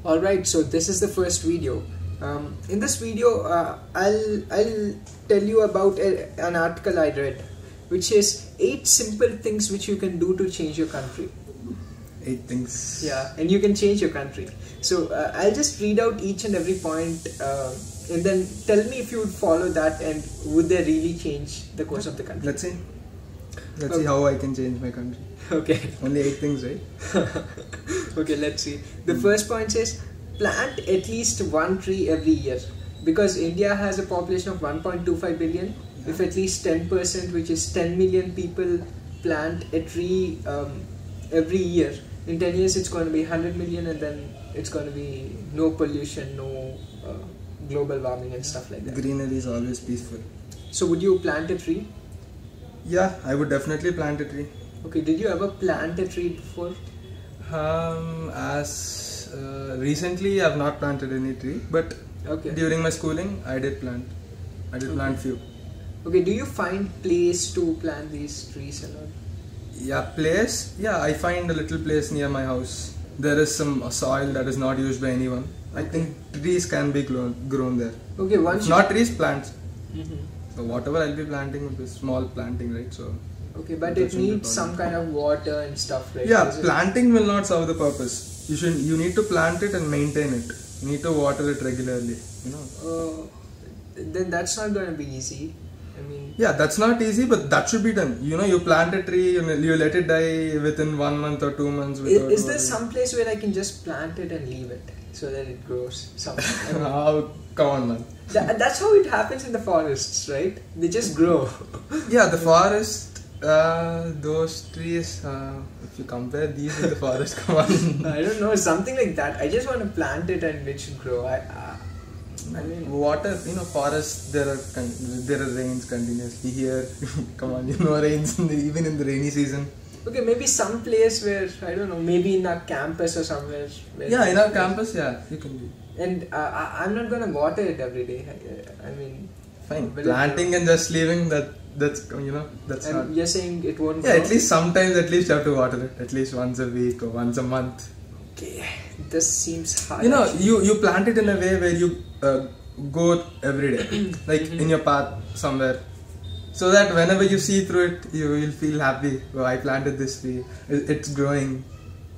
Alright, so this is the first video. In this video, I'll tell you about an article I read, which is 8 simple things which you can do to change your country. 8 things. Yeah, and you can change your country. So I'll just read out each and every point, and then tell me if you would follow that and would they really change the course of the country. Let's see. Let's see how I can change my country. Okay. Only 8 things, right? Okay, let's see. The first point says plant at least one tree every year, because India has a population of 1.25 billion. If at least 10%, which is 10 million people, plant a tree every year, in 10 years it's going to be 100 million, and then it's going to be no pollution, no global warming and stuff like that. Greenery is always peaceful. So would you plant a tree? Yeah, I would definitely plant a tree. Okay, did you ever plant a tree before? Recently I've not planted any tree, but Okay. during my schooling I did plant. Plant few. Okay, do you find place to plant these trees and all? Yeah, place. Yeah, I find a little place near my house. There is some soil that is not used by anyone. I think trees can be grown there. Okay, once Not trees, plants. Mhm. So whatever I'll be planting will be small planting, right? So Okay, but that it shouldn't be a needs some problem. kind of water and stuff, right? Yeah, Is it- planting will not serve the purpose. You need to plant it and maintain it. You need to water it regularly. Then that's not going to be easy. I mean, Yeah, that's not easy, but that should be done. You plant a tree, you let it die within 1 month or 2 months. is there some place where I can just plant it and leave it so that it grows? I mean, Oh, come on, man. that's how it happens in the forests, right? They just grow. Yeah, the forest, those trees, if you compare these with the forest, come on. I don't know, something like that. I just want to plant it and it should grow. I mean, Water, forest, there are rains continuously here. Come on, rains even in the rainy season. okay, maybe some place where, I don't know, maybe in our campus or somewhere. Where Yeah, in our campus, yeah, you can do. And I'm not gonna water it every day. I mean, Fine. will it Planting and just leaving that's that's and not. you're saying it won't Yeah, grow? at least sometimes you have to water it at least once a week or once a month. Okay, this seems hard. You plant it in a way where you go every day, like in your path somewhere, so that whenever you see through it, you will feel happy. Oh, I planted this tree. It's growing.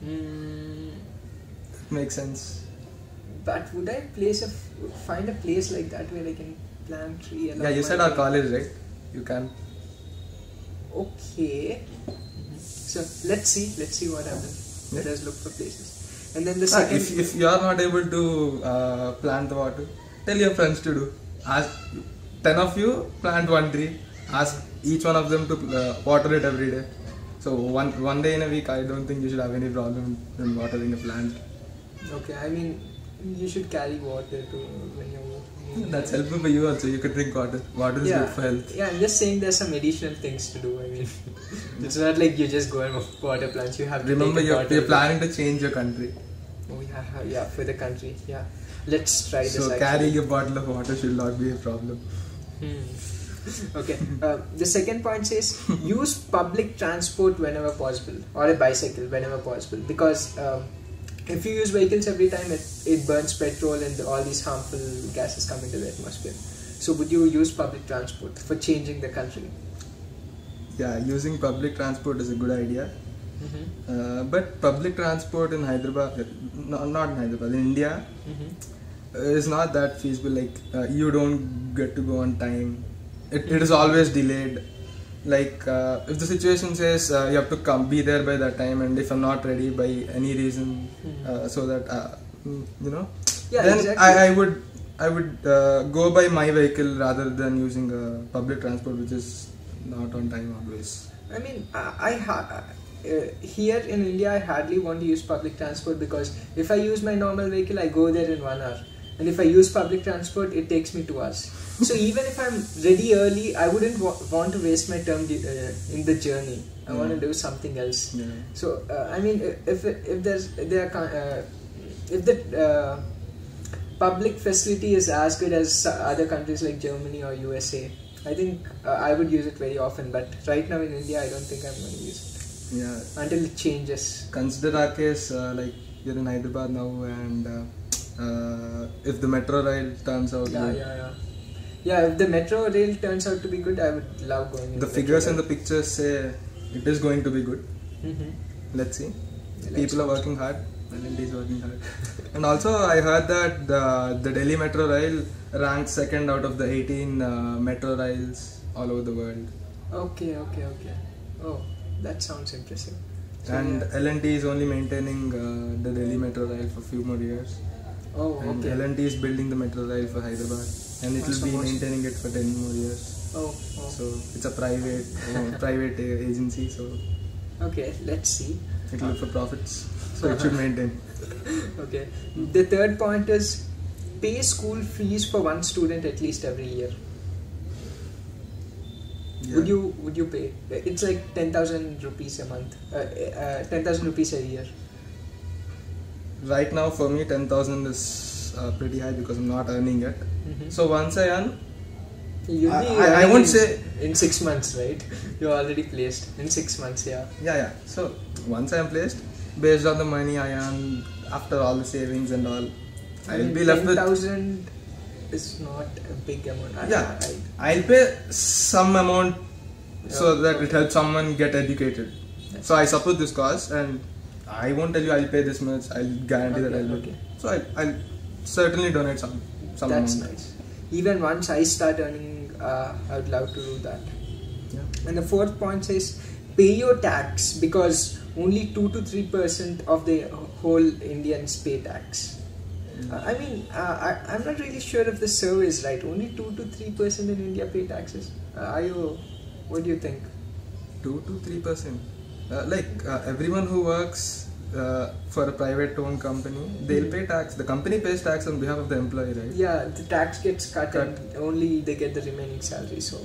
It makes sense. But would I find a place like that where I can plant tree? Yeah, you said our college, right? You can. Okay. So let's see what happens. Yeah. Let us look for places. And then the second. If you are not able to plant the water, tell your friends to do. Ask 10 of you plant one tree. Ask each one of them to water it every day. So one day in a week, I don't think you should have any problem in watering a plant. Okay, I mean, you should carry water to when you're. That's helpful for you also. You could drink water. Water is good for health. Yeah, I'm just saying there's some additional things to do. I mean, it's not like you just go and water plants. You have to Remember, take you're planning to change your country. Oh yeah, for the country. Yeah, let's try this. So carrying a bottle of water should not be a problem. Okay. The second point says use public transport whenever possible, or a bicycle whenever possible, because if you use vehicles every time, it burns petrol and all these harmful gases come into the atmosphere. So would you use public transport for changing the country? Yeah, using public transport is a good idea. But public transport in Hyderabad, not in Hyderabad, in India, is not that feasible. Like you don't get to go on time. It is always delayed. Like if the situation says you have to be there by that time, and if I'm not ready by any reason, so that Yeah, then exactly. I would go by my vehicle rather than using public transport, which is not on time always. I mean, here in India, I hardly want to use public transport, because if I use my normal vehicle, I go there in 1 hour. And if I use public transport, it takes me 2 hours. So even if I'm ready early, I wouldn't want to waste my time in the journey. I want to do something else. Yeah. So I mean, if the public facility is as good as other countries like Germany or USA, I think I would use it very often. But right now in India, I don't think I'm going to use it. Yeah. Until it changes. Consider our case, like you're in Hyderabad now, and if the metro rail turns out good, yeah, if the metro rail turns out to be good, I would love going in the figures in the pictures say it is going to be good. Let's see. People are working hard. L&T is working hard. And also I heard that the Delhi metro rail ranks second out of the 18 metro rails all over the world. Okay. Oh, that sounds impressive. So, and L&T is only maintaining the Delhi metro rail for a few more years. Oh, and okay. L&T is building the metro rail for Hyderabad, and it will be maintaining it for 10 more years. Oh. So it's a private agency. So okay, let's see. It will look for profits, so it should maintain. Okay. The third point is pay school fees for one student at least every year. Yeah. Would you pay? It's like 10,000 rupees a month. 10,000 rupees a year. Right now, for me, 10,000 is pretty high because I'm not earning it. So once I earn, I won't say in 6 months, right? You're already placed in 6 months, yeah. Yeah. So once I am placed, based on the money I earn after all the savings and all, I will be left with 10,000 is not a big amount. I'll pay some amount so that it helps someone get educated. So I support this cause, and I won't tell you I'll pay this much. I'll guarantee that I'll pay. So I'll certainly donate some That's amount. Nice. Even once I start earning, I would love to do that. Yeah. And the fourth point says pay your tax, because only 2 to 3% of the whole Indians pay tax. I'm not really sure if the survey is right. Only 2 to 3% in India pay taxes. What do you think? 2 to 3%. Everyone who works for a private owned company, they'll pay tax. The company pays tax on behalf of the employee, right? Yeah, the tax gets cut and only they get the remaining salary. So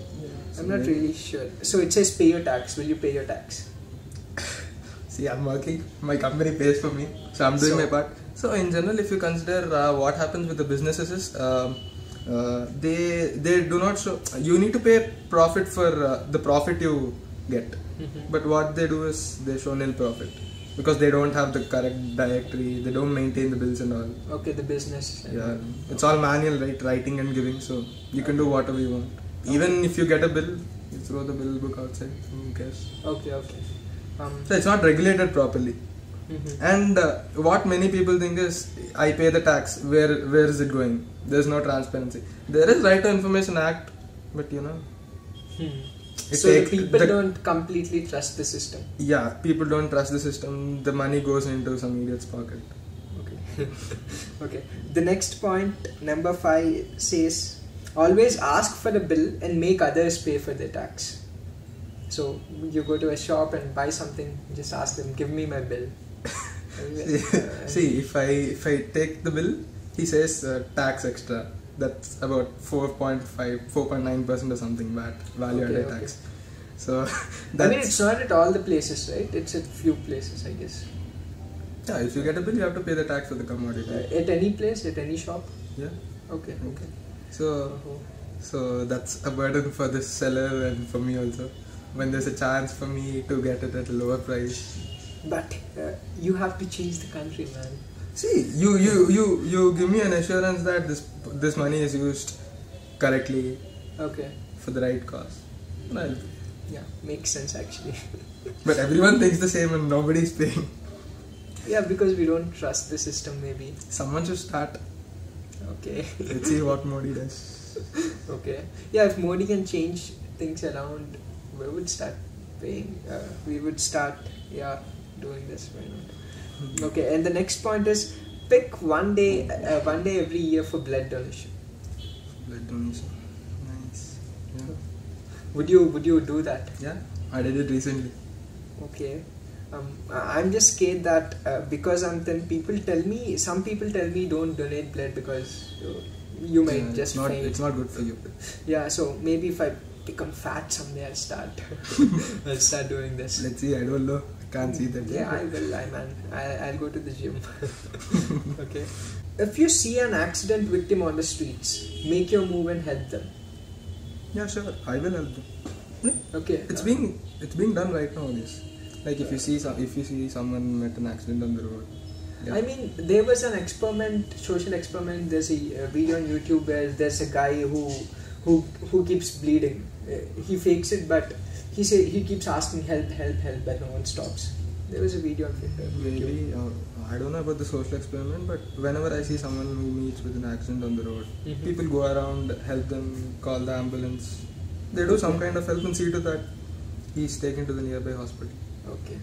I'm not really sure. So it says pay your tax. Will you pay your tax? See, I'm working. My company pays for me, so I'm doing my part. So in general, if you consider what happens with the businesses is they do not show. You need to pay profit for the profit you get, but what they do is they show nil profit because they don't have the correct directory. They don't maintain the bills and all. Okay, the business. Yeah, it's all manual, right? Writing and giving, so you can do whatever you want. Even if you get a bill, you throw the bill book outside. Who cares? Okay. So it's not regulated properly. And what many people think is, I pay the tax, where is it going? There's no transparency. There is Right to Information Act, but So people don't completely trust the system. Yeah, people don't trust the system. The money goes into some idiot's pocket. Okay. Okay. The next point, number 5, says always ask for a bill and make others pay for their tax. So you go to a shop and buy something, just ask them, give me my bill. See, if I take the bill, he says tax extra. That's about 4.9% or something value added tax. So it's not at all the places, right? It's at few places, I guess. Yeah, if you get a bill, you have to pay the tax for the commodity. At any place, at any shop. Yeah. Okay. So that's a burden for the seller and for me also. When there's a chance for me to get it at a lower price. But you have to change the country, man. See, you give me an assurance that this money is used correctly. Okay. For the right cause. Well, yeah, makes sense actually. But everyone thinks the same and nobody's paying. Yeah, because we don't trust the system maybe. Someone should start. Okay. Let's see what Modi does. Okay. Yeah, if Modi can change things around, we would start paying. We would start, doing this. Why not? Okay, and the next point is pick one day every year for blood donation. Blood donation. Nice. Yeah. Would you do that? Yeah, I did it recently. Okay. I'm just scared that because I'm thin, some people tell me don't donate blood because you might just faint. It's not good for you. Yeah, so maybe if I become fat someday, I'll start doing this. Let's see. I don't know. Can't see that. Yeah, I will. I'll go to the gym. Okay. If you see an accident victim on the streets, make your move and help them. Yeah, sure. I will help them. Okay. It's being done right nowadays. Like if you see someone met an accident on the road, Yeah. I mean, there was an experiment, social experiment. There's a video on YouTube where there's a guy who keeps bleeding. He fakes it, but he keeps asking help, help, help, but no one stops. There was a video on YouTube. Maybe I don't know about the social experiment, but whenever I see someone who meets with an accident on the road, people go around, help them, call the ambulance. They do some kind of help and see to that he's taken to the nearby hospital. Okay.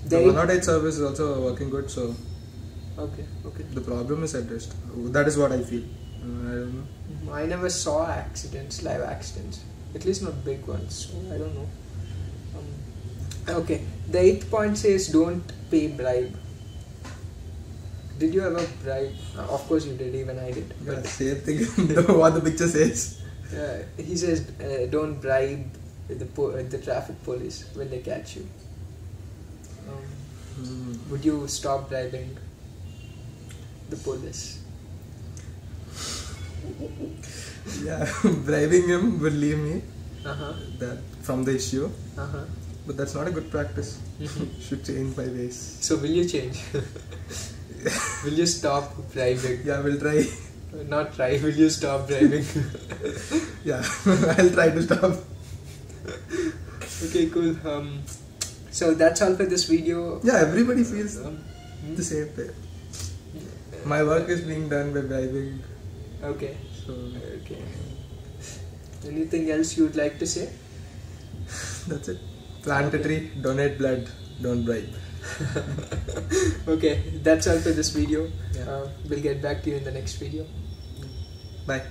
The 108 service is also working good, so okay. the problem is addressed. That is what I feel. I don't know. I never saw live accidents, at least not big ones. So I don't know. Okay. The 8th point says don't pay bribe. Did you ever bribe? Of course you did. Even I did. Yeah, same thing. What the picture says. He says don't bribe the traffic police when they catch you. Would you stop bribing the police? Yeah, bribing him will leave me Uh-huh. from the issue. Uh-huh. But that's not a good practice. Should change my ways. So will you change? Will you stop bribing? Yeah, we'll try. Not try, will you stop bribing? Yeah, I'll try to stop. Okay, cool. So that's all for this video. Yeah, everybody feels the same way. My work is being done by bribing. Okay. So Okay. Anything else you'd like to say? that's it. Plant a tree, donate blood, don't bribe. Okay, that's all for this video. Yeah. We'll get back to you in the next video. Bye.